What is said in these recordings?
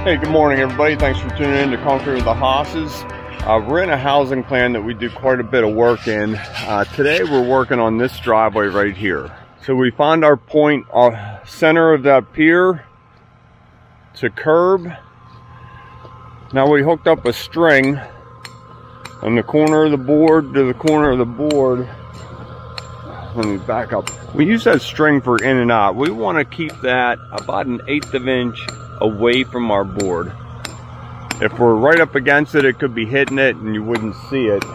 Hey, good morning everybody. Thanks for tuning in to Concrete with the Hosses. We're in a housing plan that we do quite a bit of work in. Today we're working on this driveway right here. So we found our point center of that pier to curb. Now we hooked up a string on the corner of the board to the corner of the board. Let me back up. We use that string for in and out. We want to keep that about 1/8 of an inch away from our board. If we're right up against it, it could be hitting it and you wouldn't see it.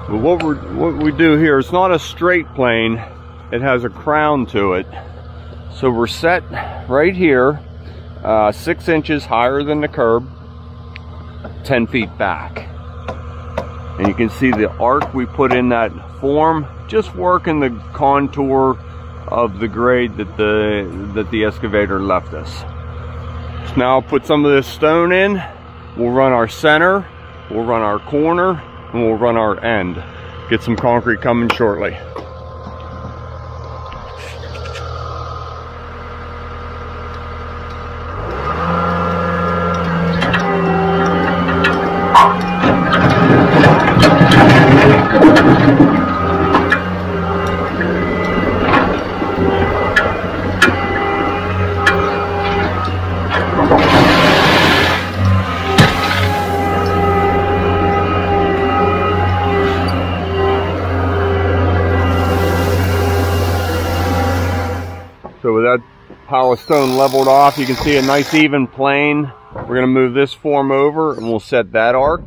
But what we do here, it's not a straight plane, it has a crown to it. So we're set right here, 6 inches higher than the curb, 10 feet back. And you can see the arc we put in that form, just working the contour of the grade that the excavator left us. So now I'll put some of this stone in. We'll run our center, we'll run our corner, and we'll run our end. Get some concrete coming shortly. So with that pile of stone leveled off, you can see a nice even plane. We're going to move this form over and we'll set that arc.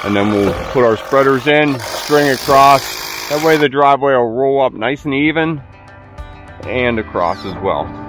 And then we'll put our spreaders in, string across. That way the driveway will roll up nice and even and across as well.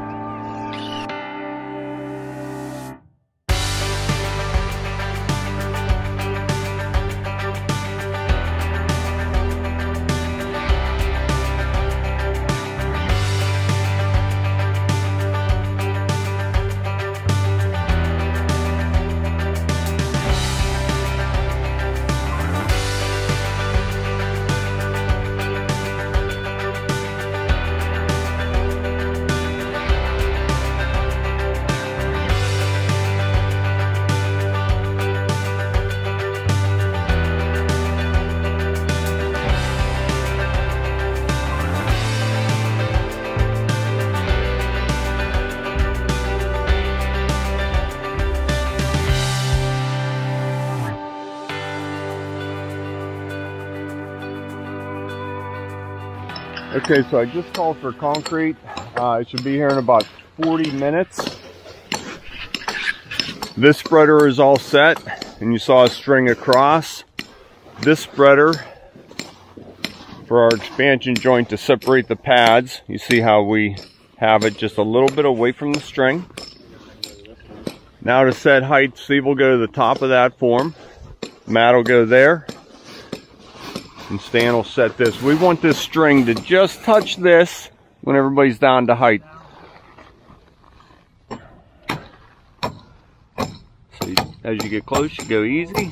Okay, so I just called for concrete. It should be here in about 40 minutes. This spreader is all set, and you saw a string across. This spreader for our expansion joint to separate the pads. You see how we have it just a little bit away from the string. Now to set height, Steve will go to the top of that form. Matt will go there. And Stan will set this. We want this string to just touch this when everybody's down to height. So as you get close, you go easy.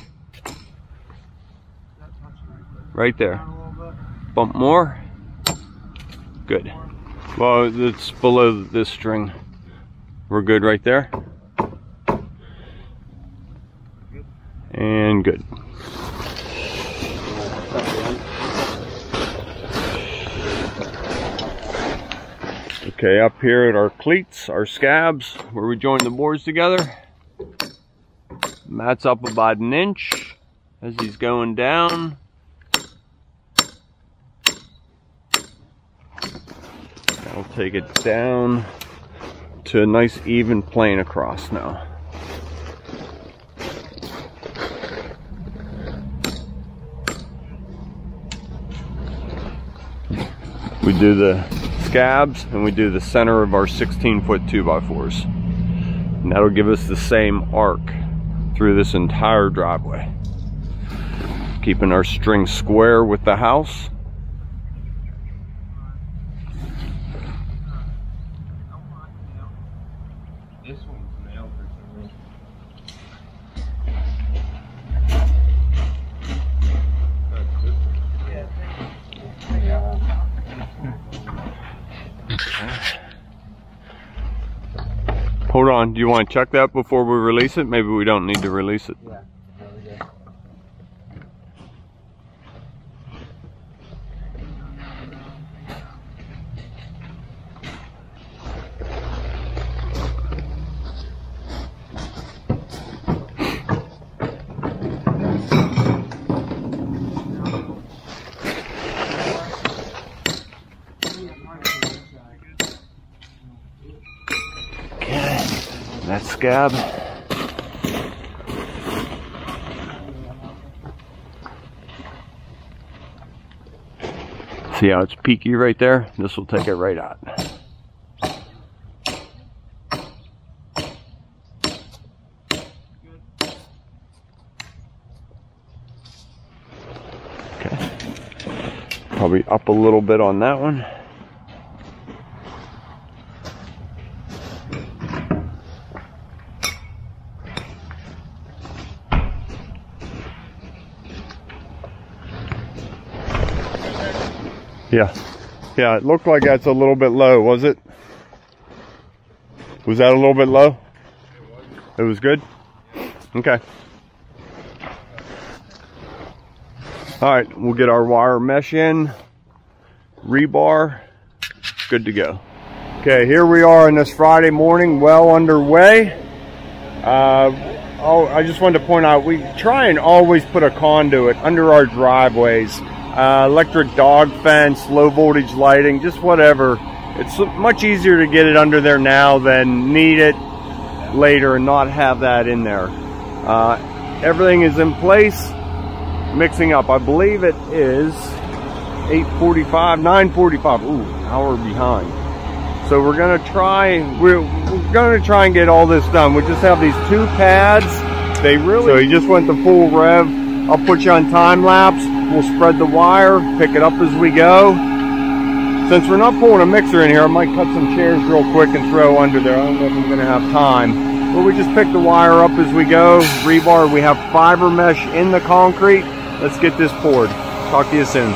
Right there. Bump more. Good. Well, it's below this string. We're good right there. And good. Okay, up here at our cleats, our scabs, where we join the boards together. Matt's up about 1 inch as he's going down. I'll take it down to a nice even plane across now. We do the scabs and we do the center of our 16-foot 2x4s. And that'll give us the same arc through this entire driveway. Keeping our string square with the house. This one's nailed for some reason. on. Do you want to check that before we release it? Maybe we don't need to release it. Yeah, there we go. That scab. See how it's peaky right there? This will take it right out. Okay. Probably up a little bit on that one. Yeah, it looked like that's a little bit low, was it? Was that a little bit low? It was good? Okay. Alright, we'll get our wire mesh in, rebar, good to go. Okay, here we are on this Friday morning, well underway. I just wanted to point out, we try and always put a conduit under our driveways. Electric dog fence, low voltage lighting, just whatever. It's much easier to get it under there now than need it later and not have that in there. Everything is in place, mixing up. I believe it is 8:45, 9:45. Ooh, an hour behind. So we're gonna try and get all this done. We just have these two pads. So you just went to full rev. I'll put you on time lapse. We'll spread the wire, pick it up as we go. Since we're not pulling a mixer in here, I might cut some chairs real quick and throw under there. I don't know if I'm gonna have time. But we just pick the wire up as we go. Rebar, we have fiber mesh in the concrete. Let's get this poured. Talk to you soon.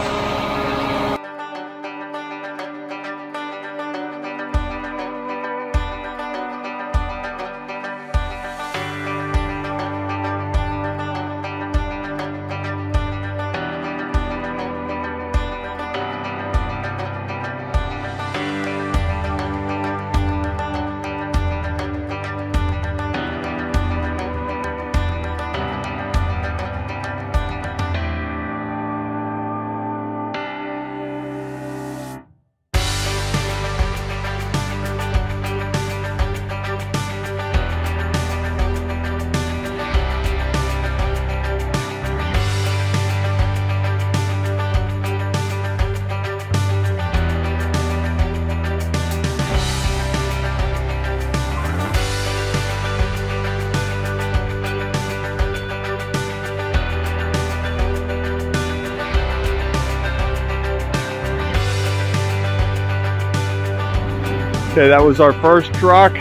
Okay, that was our first truck.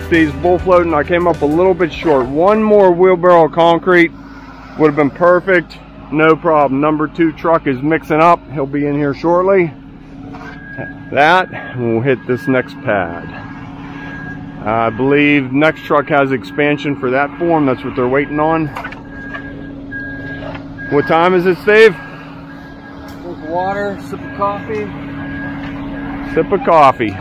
Steve's bull floating. I came up a little bit short. One more wheelbarrow of concrete would have been perfect. No problem. Number 2 truck is mixing up. He'll be in here shortly. That, and we'll hit this next pad. I believe next truck has expansion for that form. That's what they're waiting on. What time is it, Steve? Drink water, sip of coffee. Sip of coffee.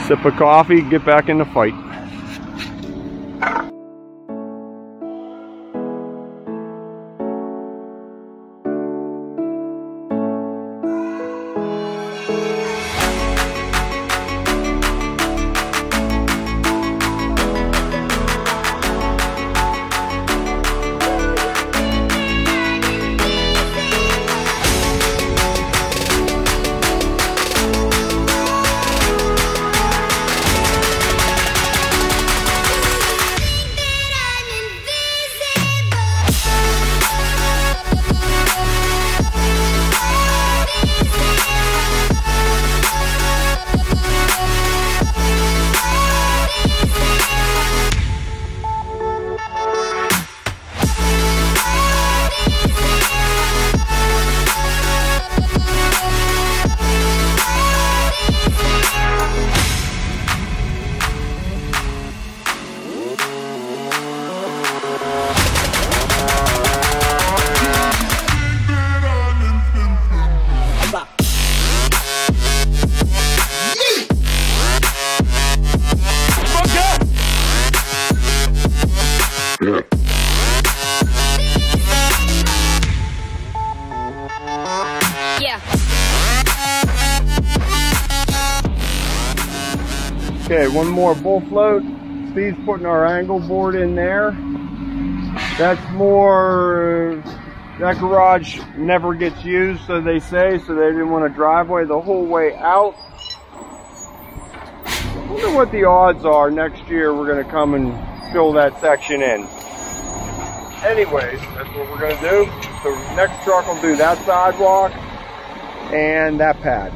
Sip of coffee, get back in the fight. Okay, one more bull float. Steve's putting our angle board in there. That's more, that garage never gets used, so they say, so they didn't want a driveway the whole way out. I wonder what the odds are next year we're going to come and fill that section in. Anyways, that's what we're going to do. So next truck will do that sidewalk and that pad.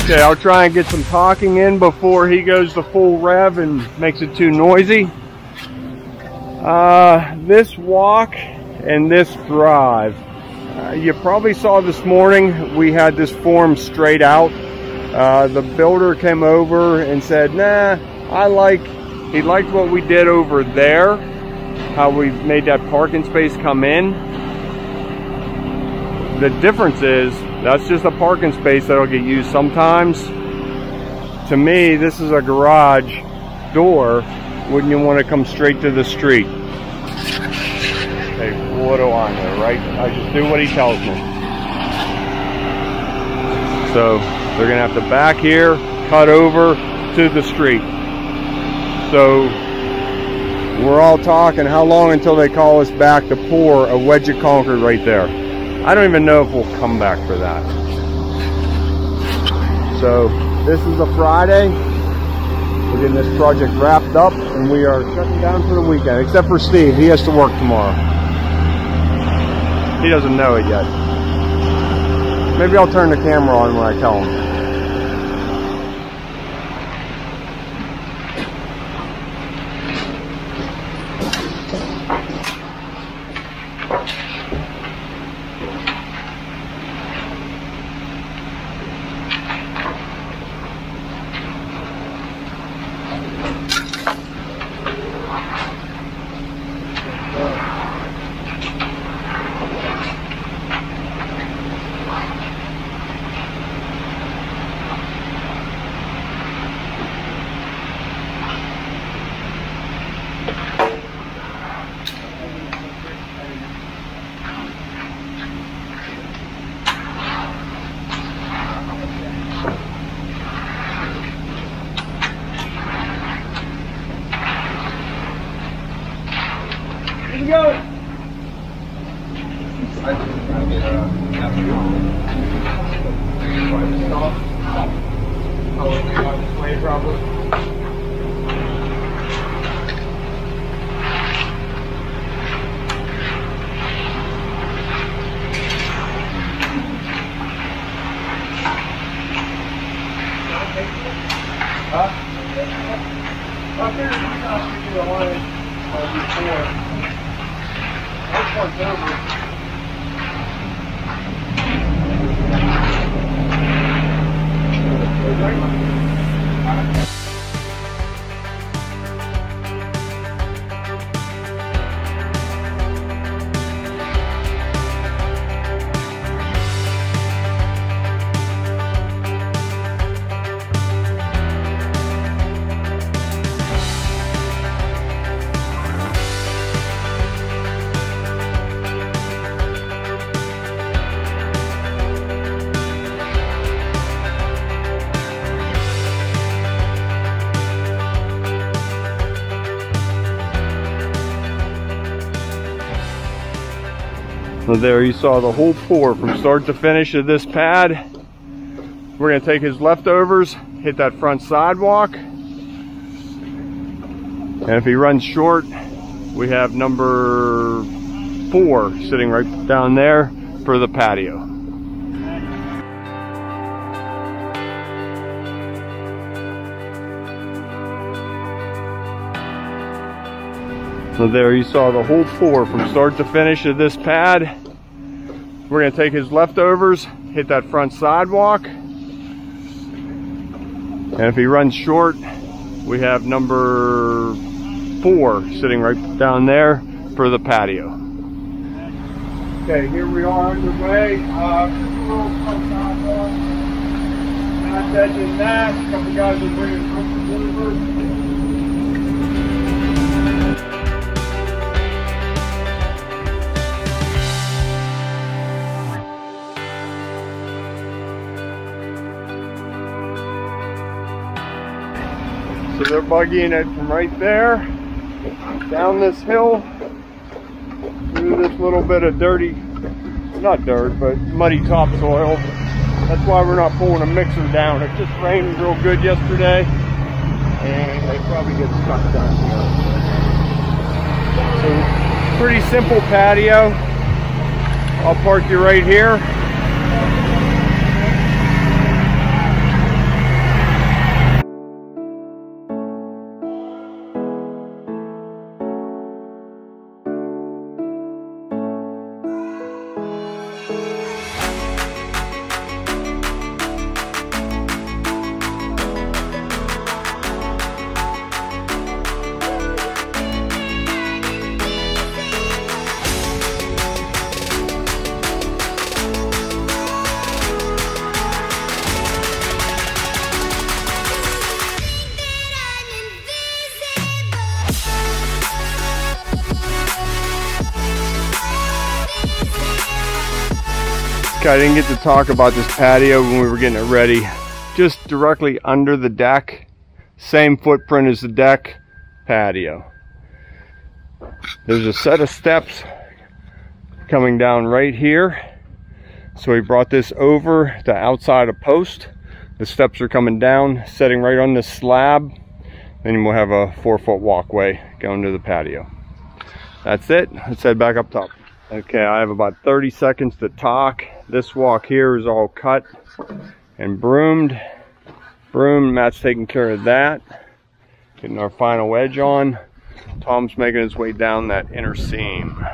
Okay, I'll try and get some talking in before he goes to full rev and makes it too noisy. This walk and this drive, you probably saw this morning we had this form straight out. The builder came over and said, nah, he liked what we did over there, how we made that parking space come in. The difference is, that's just a parking space that'll get used sometimes. To me, this is a garage door. Wouldn't you want to come straight to the street? Hey, what do I know, right? I just do what he tells me. So they're gonna have to back here, cut over to the street. So we're all talking how long until they call us back to pour a wedge of concrete right there. I don't even know if we'll come back for that. So this is a Friday. We're getting this project wrapped up and we are shutting down for the weekend, except for Steve. He has to work tomorrow. He doesn't know it yet. Maybe I'll turn the camera on when I tell him. Here we go. one's over. So there you saw the whole pour from start to finish of this pad. We're going to take his leftovers, hit that front sidewalk, and if he runs short, we have number 4 sitting right down there for the patio. So there you saw the whole pour from start to finish of this pad. We're going to take his leftovers, hit that front sidewalk, and if he runs short, we have number 4 sitting right down there for the patio. Okay, here we are underway. Just a little front sidewalk. That's edging that. A couple guys are bringing some delivered. So they're buggying it from right there, down this hill, through this little bit of dirty, not dirt, but muddy topsoil. That's why we're not pulling a mixer down. It just rained real good yesterday, and they probably get stuck down here. So, pretty simple patio. I'll park you right here. I didn't get to talk about this patio when we were getting it ready. Just directly under the deck, same footprint as the deck, patio. There's a set of steps coming down right here. So we brought this over to outside a post. The steps are coming down, setting right on this slab. Then we'll have a 4-foot walkway going to the patio. That's it. Let's head back up top. Okay, I have about 30 seconds to talk. This walk here is all cut and broomed. Matt's taking care of that. Getting our final edge on. Tom's making his way down that inner seam.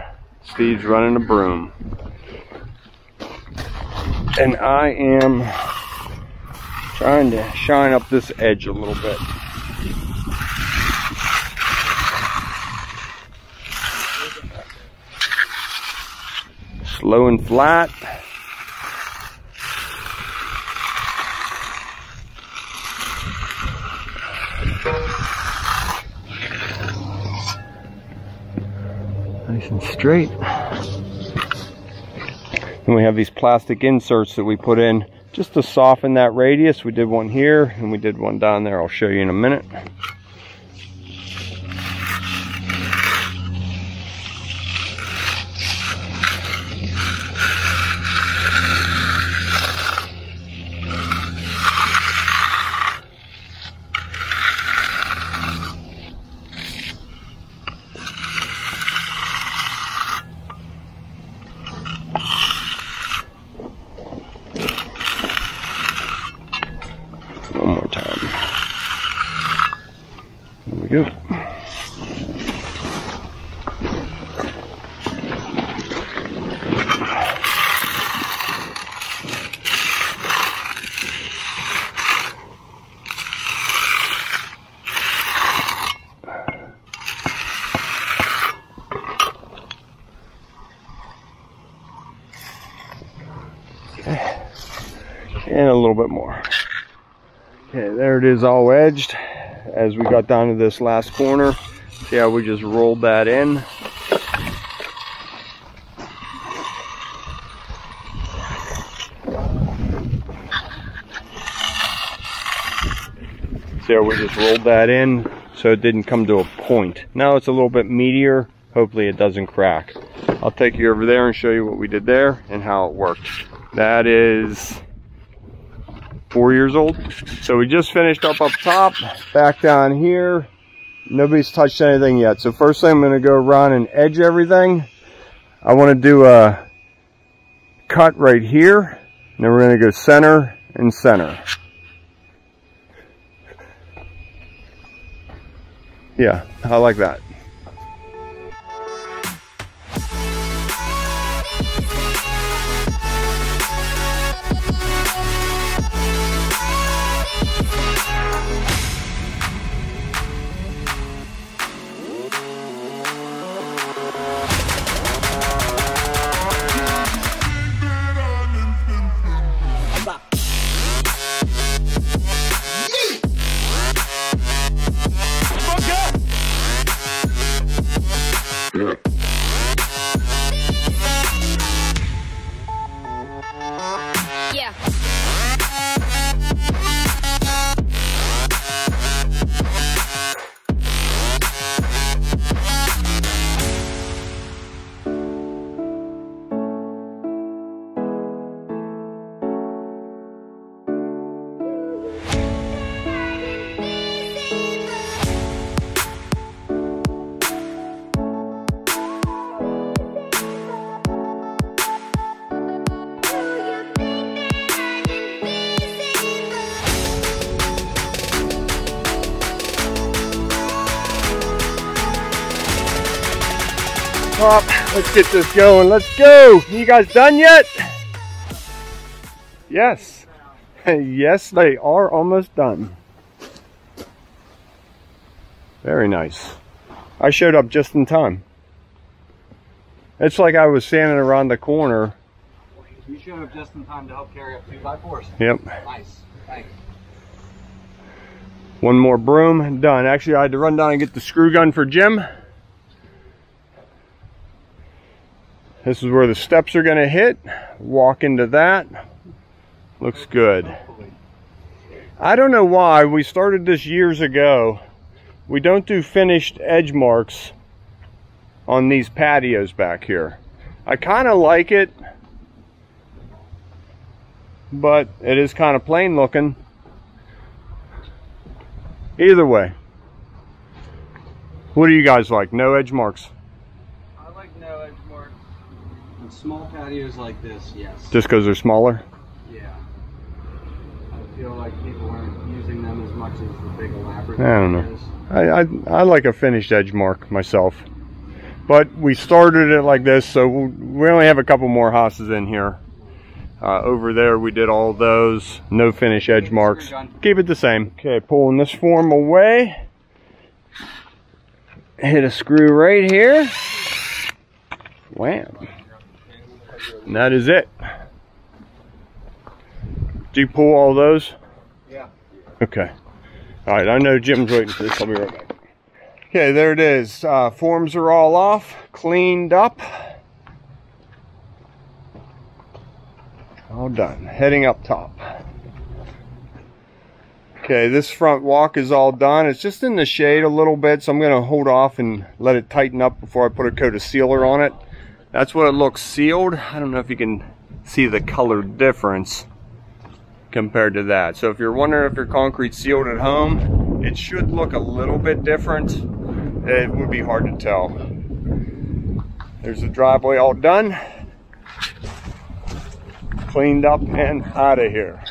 Steve's running a broom. And I am trying to shine up this edge a little bit. Slow and flat. Nice and straight. Then we have these plastic inserts that we put in just to soften that radius. We did one here and we did one down there. I'll show you in a minute. One more time. There we go. And a little bit more. Okay, there it is, all edged. As we got down to this last corner, see how we just rolled that in. See how we just rolled that in so it didn't come to a point. Now it's a little bit meatier. Hopefully it doesn't crack. I'll take you over there and show you what we did there and how it worked. That is 4 years old. So we just finished up top, back down here. Nobody's touched anything yet. So first thing, I'm going to go around and edge everything. I want to do a cut right here. And then we're going to go center and center. Yeah, I like that. Up, let's get this going. Let's go. You guys done yet? Yes. Yes, they are almost done. Very nice. I showed up just in time. It's like I was standing around the corner. You showed up just in time to help carry up 2x4s. Yep. Nice. Thanks. One more broom, done. Actually, I had to run down and get the screw gun for Jim. This is where the steps are going to hit. Walk into that. Looks good. I don't know why. We started this years ago. We don't do finished edge marks on these patios back here. I kind of like it, but it is kind of plain looking. Either way. What do you guys like? No edge marks? I like no edge marks. And small patios like this, yes. Just because they're smaller? Yeah. I feel like people aren't using them as much as the big elaborate I don't know. patios. I like a finished edge mark myself. But we started it like this, so we only have a couple more houses in here. Over there we did all those. No finish edge marks. Keep it the same. Okay, pulling this form away. Hit a screw right here. Wham. And that is it. Do you pull all those? Yeah. Okay. Alright, I know Jim's waiting for this. I'll be right back. Okay, there it is. Forms are all off, cleaned up. All done. Heading up top. Okay, this front walk is all done. It's just in the shade a little bit, so I'm going to hold off and let it tighten up before I put a coat of sealer on it. That's what it looks sealed. I don't know if you can see the color difference compared to that. So if you're wondering if your concrete's sealed at home, it should look a little bit different. It would be hard to tell. There's the driveway all done. Cleaned up and out of here.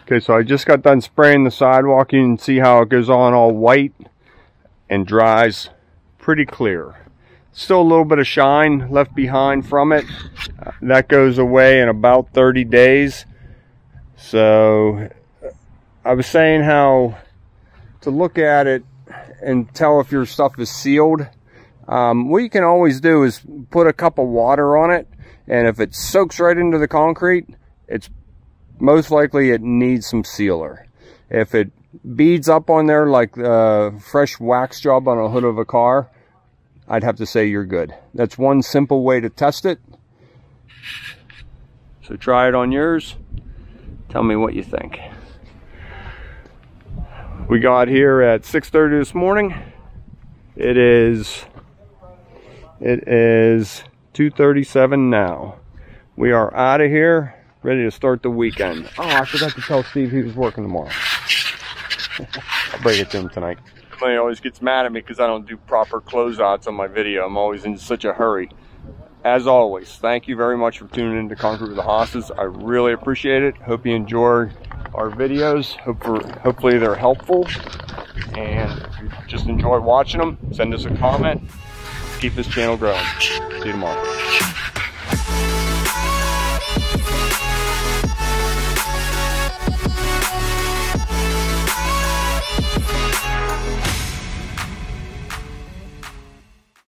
Okay, so I just got done spraying the sidewalk. You can see how it goes on all white and dries pretty clear. Still a little bit of shine left behind from it. That goes away in about 30 days. So I was saying how to look at it and tell if your stuff is sealed. What you can always do is put a cup of water on it, and if it soaks right into the concrete, it's most likely it needs some sealer. If it beads up on there like a fresh wax job on a hood of a car, I'd have to say you're good. That's one simple way to test it. So try it on yours. Tell me what you think. We got here at 6:30 this morning. It is 2:37 now. We are out of here, ready to start the weekend. Oh, I forgot to tell Steve he was working tomorrow. I'll break it to him tonight. He always gets mad at me because I don't do proper closeouts on my video. I'm always in such a hurry. As always, thank you very much for tuning in to Conquer with the Hosses. I really appreciate it. Hope you enjoy our videos. Hopefully they're helpful. And if you just enjoy watching them, send us a comment. Keep this channel growing. See you tomorrow.